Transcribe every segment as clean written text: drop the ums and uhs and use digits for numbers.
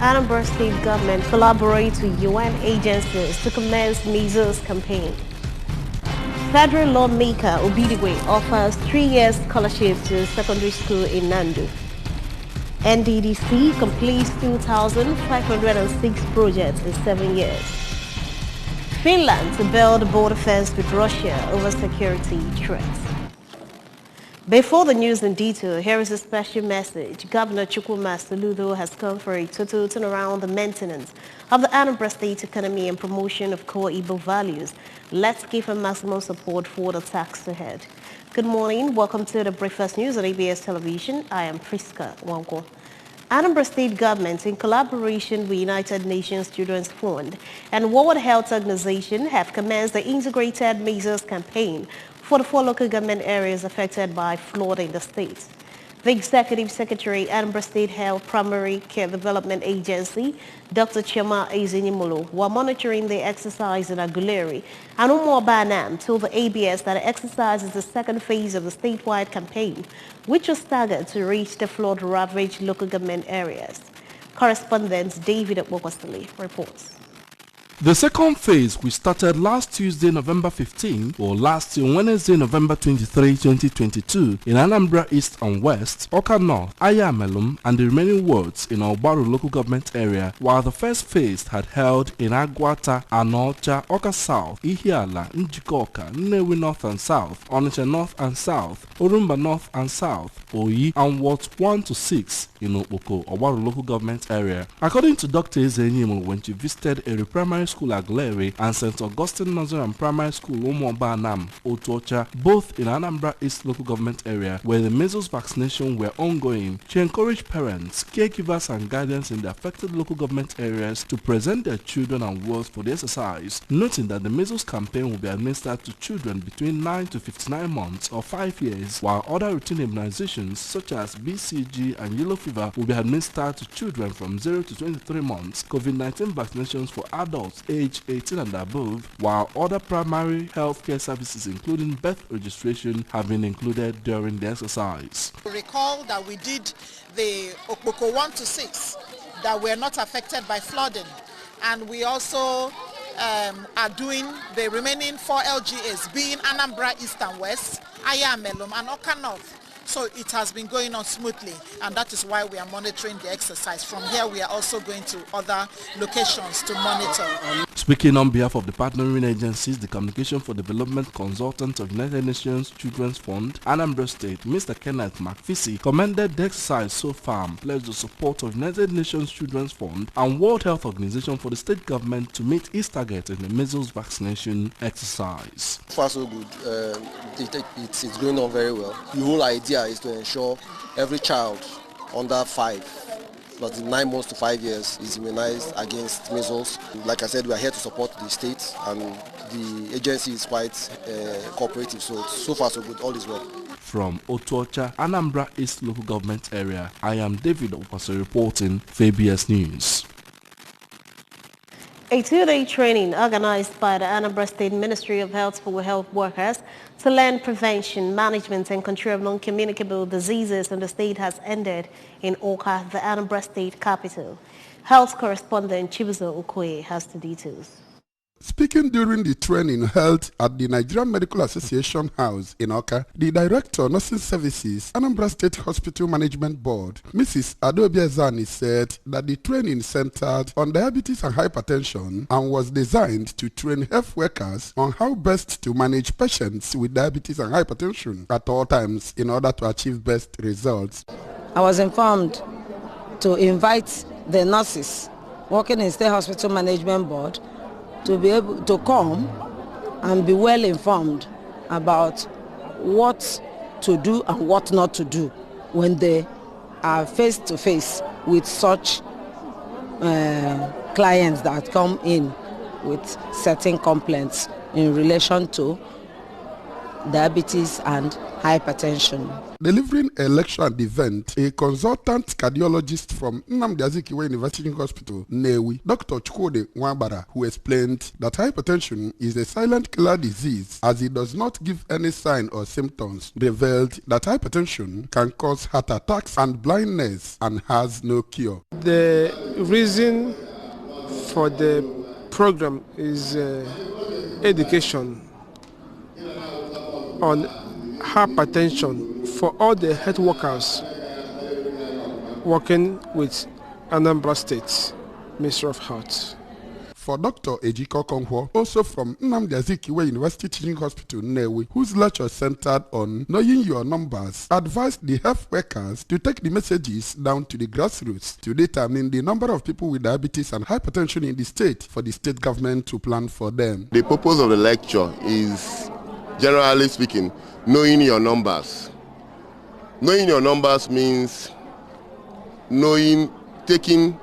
Anambra State government collaborates with UN agencies to commence measles campaign. Federal lawmaker Obidigwe offers 3-year scholarship to secondary school in Nandu. NDDC completes 2,506 projects in 7 years. Finland to build border fence with Russia over security threats. Before the news in detail, here is a special message. Governor Chukwuma Soludo has called for a total turnaround the maintenance of the Anambra State economy and promotion of core Igbo values. Let's give him maximum support for the task ahead. Good morning. Welcome to the Breakfast News on ABS Television. I am Priska Wanko. Anambra State government, in collaboration with United Nations Children's Fund and World Health Organization, have commenced the integrated measures campaign for the 4 local government areas affected by flood in the state. The Executive Secretary, Anambra State Health Primary Care Development Agency, Dr. Chema Ezinimolo, while monitoring the exercise in Aguleri, and Umo Banam told the ABS that the exercise is the second phase of the statewide campaign, which was staggered to reach the flood-ravaged local government areas. Correspondent David Okpokosili reports. The second phase, which started last Tuesday, November 15, will last till Wednesday, November 23, 2022 in Anambra East and West, Oka North, Ayamelum, and the remaining wards in Obaru local government area, while the first phase had held in Agwata, Anocha, Oka South, Ihiala, Njikoka, Nnewi North and South, Onitsha North and South, Orumba North and South, Oyi, and wards 1 to 6 in Okpoko, Obaru local government area. According to Dr. Ezenyimo, when she visited a primary school at Aguleri and St. Augustine Nursery and Primary School Umuobanam, Otuocha, both in Anambra East local government area, where the measles vaccination were ongoing, she encouraged parents, caregivers and guardians in the affected local government areas to present their children and wards for the exercise, noting that the measles campaign will be administered to children between 9 to 59 months or 5 years, while other routine immunizations such as BCG and yellow fever will be administered to children from 0 to 23 months, COVID-19 vaccinations for adults age 18 and above, while other primary healthcare services including birth registration have been included during the exercise. Recall that we did the Okpoko 1 to 6 that were not affected by flooding, and we also are doing the remaining 4 LGAs, being Anambra East and West, Ayamelum and Oka North. So it has been going on smoothly, and that is why we are monitoring the exercise. From here, we are also going to other locations to monitor. Speaking on behalf of the partnering agencies, the Communication for Development Consultant of United Nations Children's Fund, Anambra State, Mr. Kenneth McPhissy, commended the exercise so far and pledged the support of United Nations Children's Fund and World Health Organization for the state government to meet its target in the measles vaccination exercise. So far so good. It's going on very well. The whole idea is to ensure every child under 5, but in 9 months to 5 years, is immunized against measles. Like I said, we are here to support the state, and the agency is quite cooperative. So far so good, all is well. From Otuocha, Anambra East local government area, I am David Okpokosili reporting for ABS News. A 2-day training organized by the Anambra State Ministry of Health for health workers to learn prevention, management and control of non-communicable diseases in the state has ended in Oka, the Anambra State capital. Health correspondent Chibuzo Okoye has the details. Speaking during the training held at the Nigerian Medical Association House in Oka, the Director of Nursing Services, Anambra State Hospital Management Board, Mrs. Adobia Zani, said that the training centered on diabetes and hypertension and was designed to train health workers on how best to manage patients with diabetes and hypertension at all times in order to achieve best results. I was informed to invite the nurses working in State Hospital Management Board to be able to come and be well informed about what to do and what not to do when they are face to face with such clients that come in with certain complaints in relation to diabetes and hypertension. Delivering a lecture at the event, a consultant cardiologist from Nnamdi Azikiwe University Hospital, Nnewi, Dr. Chukwudi Nwabara, who explained that hypertension is a silent killer disease as it does not give any sign or symptoms, revealed that hypertension can cause heart attacks and blindness and has no cure. The reason for the program is education on hypertension for all the health workers working with Anambra State Ministry of Health. For Dr. Ejiko Kongwo, also from Nnamdi Azikiwe University Teaching Hospital, Nnewi, whose lecture centered on knowing your numbers, advised the health workers to take the messages down to the grassroots to determine the number of people with diabetes and hypertension in the state for the state government to plan for them. The purpose of the lecture is, generally speaking, knowing your numbers. Knowing your numbers means taking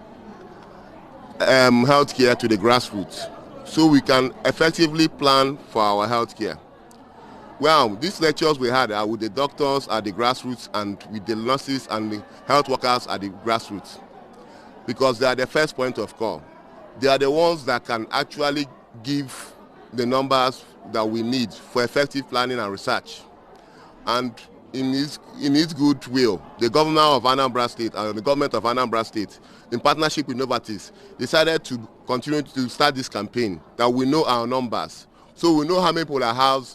healthcare to the grassroots so we can effectively plan for our healthcare. Well, these lectures we had are with the doctors at the grassroots and with the nurses and the health workers at the grassroots, because they are the first point of call. They are the ones that can actually give the numbers that we need for effective planning and research. And in his goodwill, the governor of Anambra State and the government of Anambra State, in partnership with Novartis, decided to continue to start this campaign that we know our numbers. So we know how many people have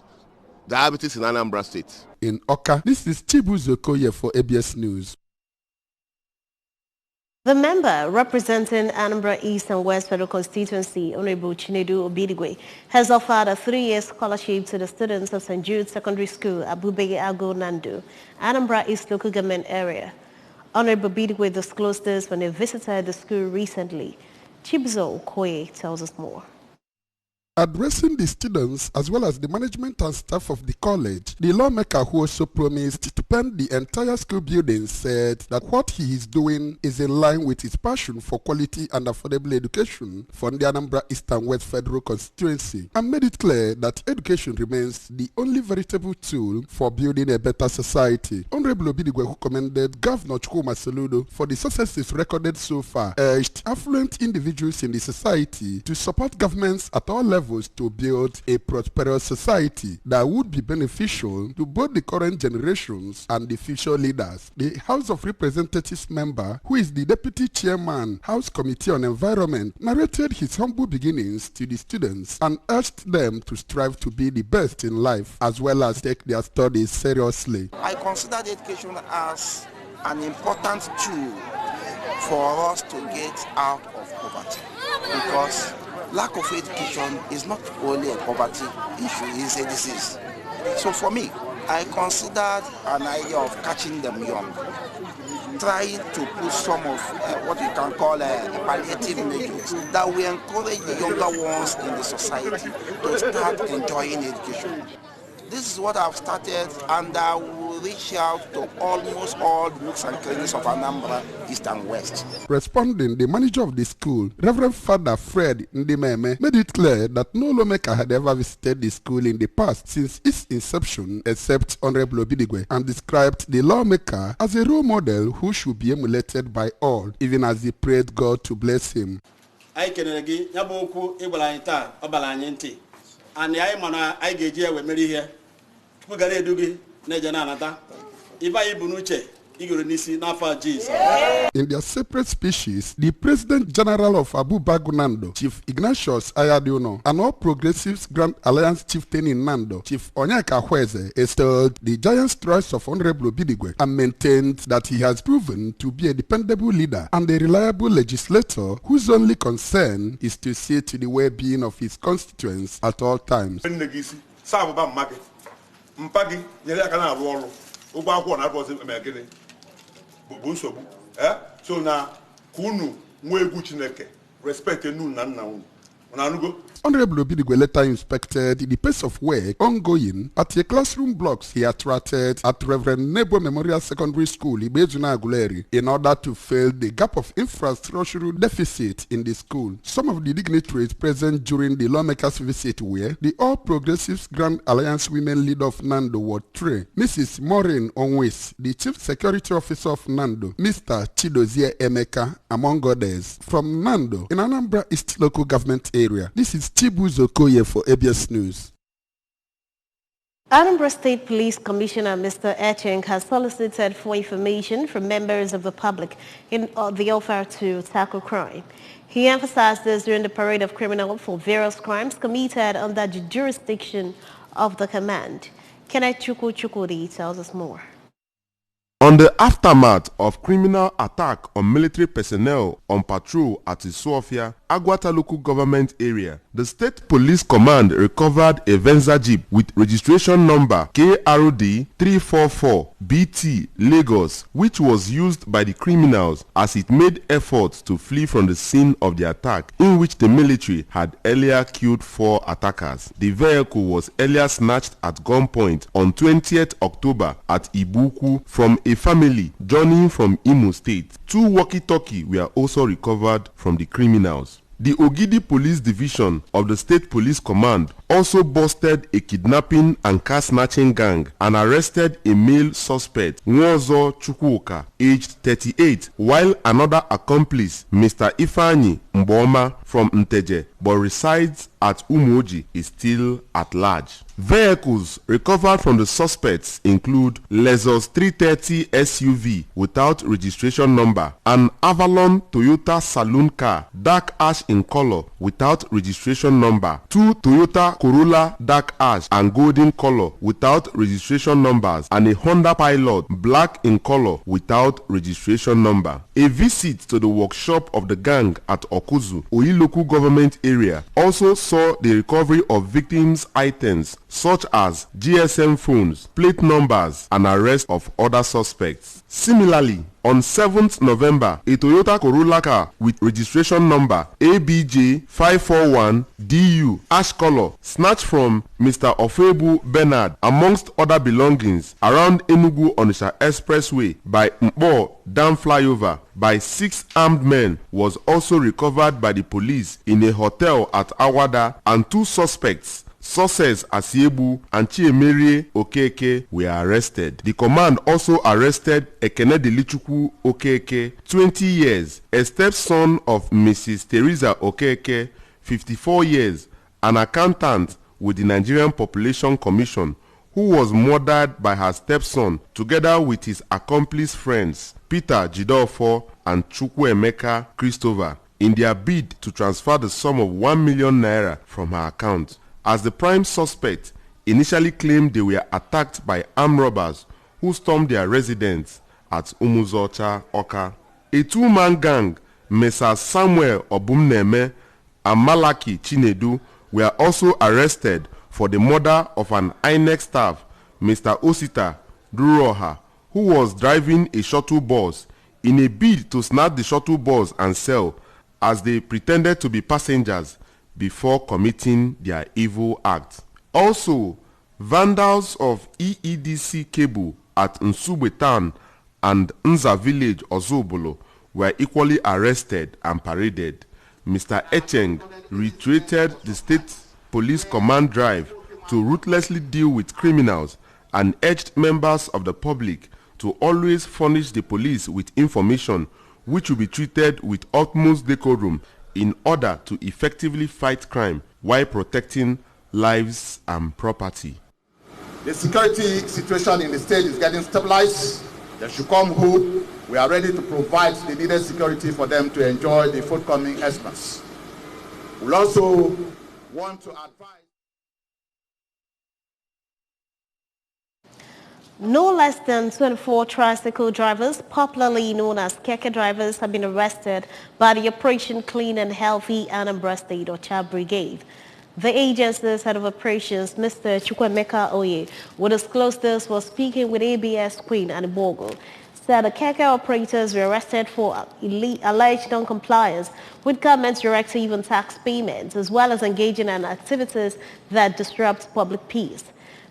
diabetes in Anambra State. In Oka, this is Chibuzo Koye for ABS News. The member representing Anambra East and West Federal Constituency, Honorable Chinedu Obidigwe, has offered a 3-year scholarship to the students of St. Jude Secondary School at Bubege Ago Nando, Anambra East local government area. Honorable Obidigwe disclosed this when he visited the school recently. Chibuzo Okoye tells us more. Addressing the students as well as the management and staff of the college, the lawmaker who also promised to paint the entire school building said that what he is doing is in line with his passion for quality and affordable education for the Anambra East and West Federal Constituency, and made it clear that education remains the only veritable tool for building a better society. Honorable Obidigwe, who commended Governor Chukwuma Soludo for the successes recorded so far, urged affluent individuals in the society to support governments at all levels to build a prosperous society that would be beneficial to both the current generations and the future leaders. The House of Representatives member, who is the Deputy Chairman, House Committee on Environment, narrated his humble beginnings to the students and urged them to strive to be the best in life as well as take their studies seriously. I consider education as an important tool for us to get out of poverty, because lack of education is not only a poverty issue, it's a disease. So for me, I considered an idea of catching them young, trying to put some of what you can call palliative measures that will encourage the younger ones in the society to start enjoying education. This is what I've started, and I will reach out to almost all books and clinics of Anambra East and West. Responding, the manager of the school, Reverend Father Fred Ndimeme, made it clear that no lawmaker had ever visited the school in the past since its inception, except Honorable Obidigwe, and described the lawmaker as a role model who should be emulated by all, even as he prayed God to bless him. And I mana I get here with Mary here. In their separate speeches, the President General of Abu Bagu Nando, Chief Ignatius Ayadiono, and All Progressives Grand Alliance Chieftain in Nando, Chief Onyeka Hweze, extolled the giant strides of Honorable Obidigwe and maintained that he has proven to be a dependable leader and a reliable legislator whose only concern is to see to the well-being of his constituents at all times. So now, kunu mwegu chineke respect nu na nna unu Honorable Obidigwe later inspected the pace of work ongoing at a classroom blocks he attracted at Reverend Nebo Memorial Secondary School, Ibezuna Aguleri, in order to fill the gap of infrastructural deficit in the school. Some of the dignitaries present during the lawmakers' visit were the All Progressives Grand Alliance Women Leader of Nando Ward 3, Mrs. Maureen Onwes, the Chief Security Officer of Nando, Mr. Chidozie Emeka, among others. From Nando, in Anambra East Local Government Area, this is Chibuzo Koye for ABS News. Anambra State Police Commissioner Mr. Echeng has solicited for information from members of the public in the offer to tackle crime. He emphasized this during the parade of criminals for various crimes committed under the jurisdiction of the command. Kenneth Chukudi tells us more. On the aftermath of criminal attack on military personnel on patrol at Isuofia, Agwata local government area, the State Police Command recovered a Venza Jeep with registration number KRD 344BT Lagos, which was used by the criminals as it made efforts to flee from the scene of the attack, in which the military had earlier killed 4 attackers. The vehicle was earlier snatched at gunpoint on 20th October at Ibuku from a family journeying from Imo State. 2 walkie-talkie were also recovered from the criminals. The Ogidi Police Division of the State Police Command also busted a kidnapping and car snatching gang and arrested a male suspect, Nwozo Chukwuka, aged 38, while another accomplice, Mr. Ifeanyi Mboma from Nteje, but resides at Umoji, is still at large. Vehicles recovered from the suspects include Lexus 330 SUV without registration number, an Avalon Toyota saloon car, dark ash in color without registration number, 2 Toyota Corolla dark ash and golden color without registration numbers, and a Honda Pilot black in color without registration number. A visit to the workshop of the gang at Okuzu, Oyi local government area, also saw the recovery of victims' items such as GSM phones, plate numbers, and arrest of other suspects. Similarly, on 7th November, a Toyota Corolla car with registration number ABJ541DU ash color snatched from Mr. Ofebu Bernard amongst other belongings around Enugu Onitsha Expressway by Mpo Dam flyover by 6 armed men was also recovered by the police in a hotel at Awada, and 2 suspects, Success Asiebu and Chiemerie Okeke, were arrested. The command also arrested Ekene Delichukwu Okeke, 20 years, a stepson of Mrs. Teresa Okeke, 54 years, an accountant with the Nigerian Population Commission, who was murdered by her stepson together with his accomplice friends Peter Jidofo and Chukwuemeka Christopher in their bid to transfer the sum of 1 million naira from her account. As the prime suspect initially claimed they were attacked by armed robbers who stormed their residence at Umuzocha, Oka. A 2-man gang, Mr. Samuel Obumneme and Malaki Chinedu, were also arrested for the murder of an INEC staff, Mr. Osita Duroha, who was driving a shuttle bus in a bid to snatch the shuttle bus and sell, as they pretended to be passengers before committing their evil act. Also, vandals of EEDC cable at Nsugbe Town and Nza village, Ozobolo, were equally arrested and paraded. Mr. Echeng reiterated the State Police Command drive to ruthlessly deal with criminals and urged members of the public to always furnish the police with information which will be treated with utmost decorum in order to effectively fight crime while protecting lives and property. The security situation in the state is getting stabilized. There should come hope. We are ready to provide the needed security for them to enjoy the forthcoming Xmas. We'll also want to advise. No less than 24 tricycle drivers, popularly known as keke drivers, have been arrested by the Operation Clean and Healthy Anambra State Ocha Brigade. The agency's head of operations, Mr. Chukwuemeka Oye, will disclose this while speaking with ABS Queen Anibogo. said the keke operators were arrested for alleged non-compliance with government directive on tax payments, as well as engaging in activities that disrupt public peace.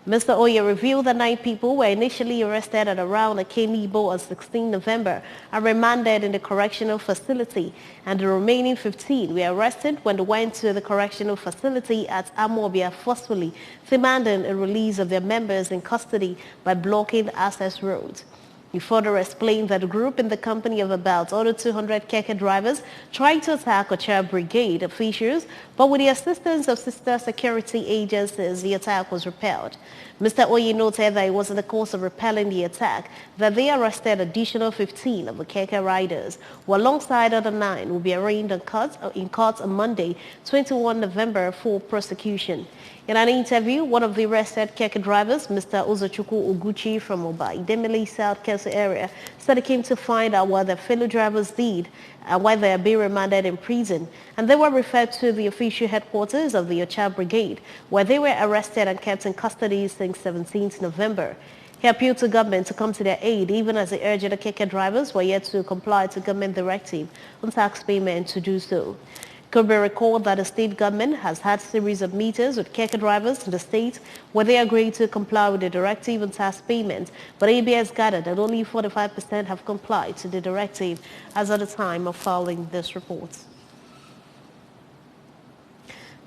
Mr. Oye revealed that 9 people were initially arrested at around Akenibo on 16 November and remanded in the correctional facility, and the remaining 15 were arrested when they went to the correctional facility at Amobia forcefully, demanding a release of their members in custody by blocking access roads. He further explained that the group, in the company of about other 200 keke drivers, tried to attack Ocha Brigade officials, but with the assistance of sister security agencies, the attack was repelled. Mr. Oye noted that it was in the course of repelling the attack that they arrested additional 15 of the keke riders, who alongside other 9 will be arraigned in court on Monday, 21 November, for prosecution. In an interview, one of the arrested keke drivers, Mr. Uzochukwu Oguchi from Obai, Demili South Kelso area, said he came to find out what their fellow drivers did and why they are being remanded in prison. And they were referred to the official headquarters of the Ocha Brigade, where they were arrested and kept in custody since 17th November. He appealed to government to come to their aid, even as they urged the keke drivers were yet to comply to government directive on tax payment to do so. It could be recalled that the state government has had a series of meetings with keke drivers in the state where they agreed to comply with the directive on tax payment, but ABS gathered that only 45% have complied to the directive as at the time of filing this report.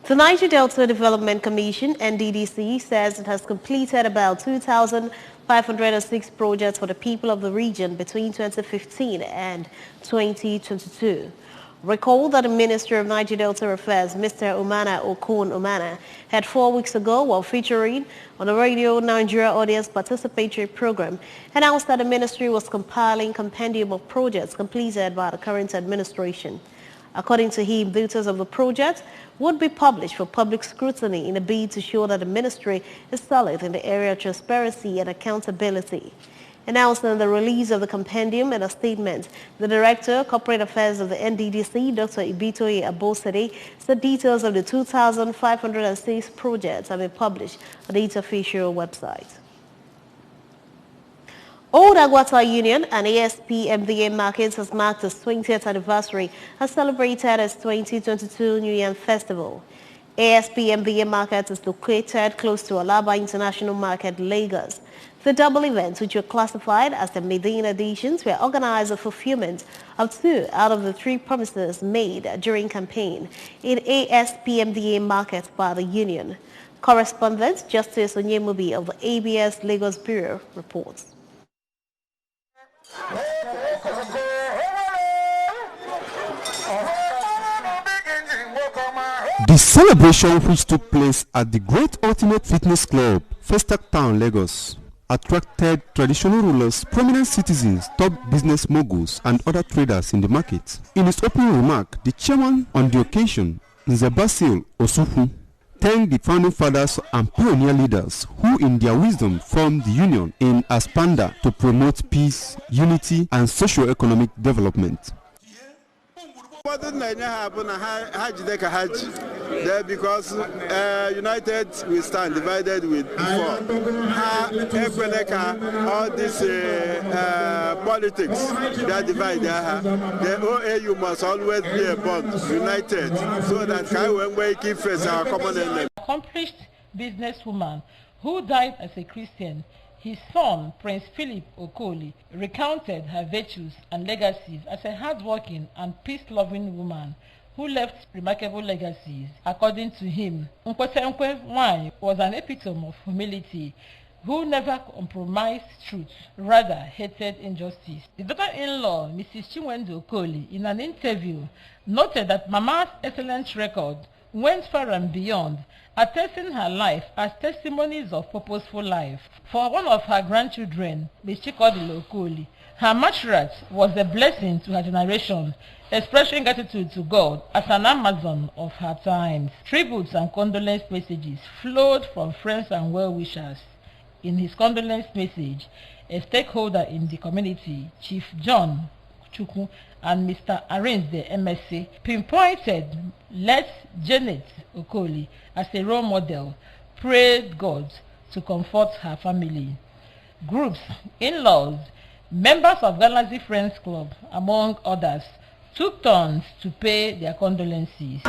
The Niger Delta Development Commission, NDDC, says it has completed about 2,506 projects for the people of the region between 2015 and 2022. Recall that the Minister of Niger Delta Affairs, Mr. Umana Okon Umana, had 4 weeks ago, while featuring on the Radio Nigeria Audience Participatory Program, announced that the ministry was compiling a compendium of projects completed by the current administration. According to him, details of the project would be published for public scrutiny in a bid to show that the ministry is solid in the area of transparency and accountability. Announcing the release of the compendium in a statement, the Director of Corporate Affairs of the NDDC, Dr. Ibitoye Abosede, said details of the 2,506 projects have been published on its official website. Old Aguata Union and ASP MDA Markets has marked its 20th anniversary and celebrated its 2022 New Year Festival. ASP MDA Market is located close to Alaba International Market, Lagos. The double events, which were classified as the Medina editions, were organized for fulfillment of 2 out of the 3 promises made during campaign in ASP MDA Market by the Union. Correspondent Justice Onyemubi of the ABS Lagos Bureau reports. The celebration, which took place at the Great Ultimate Fitness Club, Festac Town, Lagos, attracted traditional rulers, prominent citizens, top business moguls, and other traders in the market. In his opening remark, the chairman on the occasion, Nze Basil Osufu, thanked the founding fathers and pioneer leaders who in their wisdom formed the union in Aspanda to promote peace, unity, and socio-economic development. Because united we stand, divided with before. All this politics that divide, the OAU must always be a bond, united, so that we keep face our common enemy. Accomplished businesswoman who died as a Christian, his son, Prince Philip Okoli, recounted her virtues and legacies as a hard-working and peace-loving woman who left remarkable legacies. According to him, Nkwetenkwe Nwanyị was an epitome of humility who never compromised truth, rather hated injustice. The daughter-in-law, Mrs. Chinwendu Okoli, in an interview, noted that Mama's excellent record went far and beyond, attesting her life as testimonies of purposeful life. For one of her grandchildren, Ms. Chikodilo Okoli, her matriarch was a blessing to her generation, expressing gratitude to God as an Amazon of her times. Tributes and condolence messages flowed from friends and well-wishers. In his condolence message, a stakeholder in the community, Chief John Chukwu and Mr. Arinze MSC, pinpointed late Janet Okoli as a role model, prayed God to comfort her family. Groups, in-laws, Members of Galaxy Friends Club, among others, took turns to pay their condolences.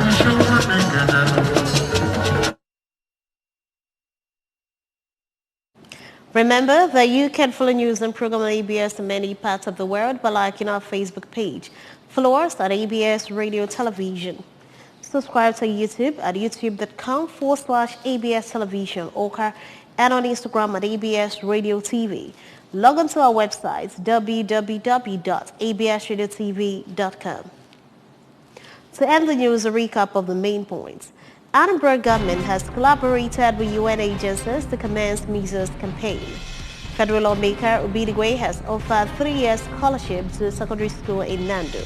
Remember that you can follow news and program on ABS in many parts of the world by liking our Facebook page. Follow us at ABS Radio Television. Subscribe to YouTube at youtube.com/ABS Television Oka and on Instagram at ABS Radio TV. Log on to our website www.absradiotv.com. To end the news, a recap of the main points. Annambra government has collaborated with UN agencies to commence measles campaign. Federal lawmaker Obidigwe has offered 3-year scholarship to a secondary school in Nando.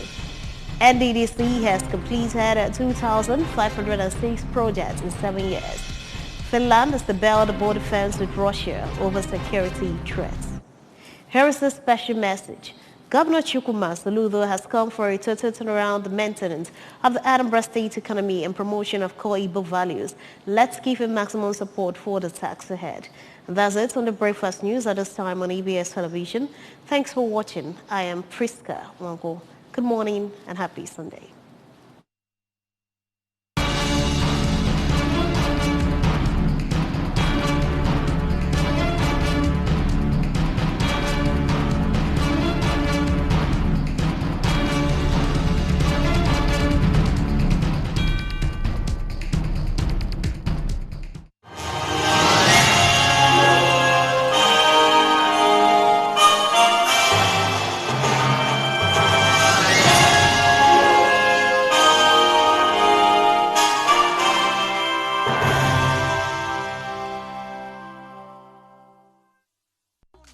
NDDC has completed 2,506 projects in 7 years. Finland is to build a border fence with Russia over security threats. Here is a special message. Governor Chukwuma Soludo has come for a total turnaround maintenance of the Anambra State economy and promotion of core Igbo values. Let's give him maximum support for the task ahead. And that's it on the Breakfast News at this time on ABS Television. Thanks for watching. I am Priska Wango. Good morning and happy Sunday.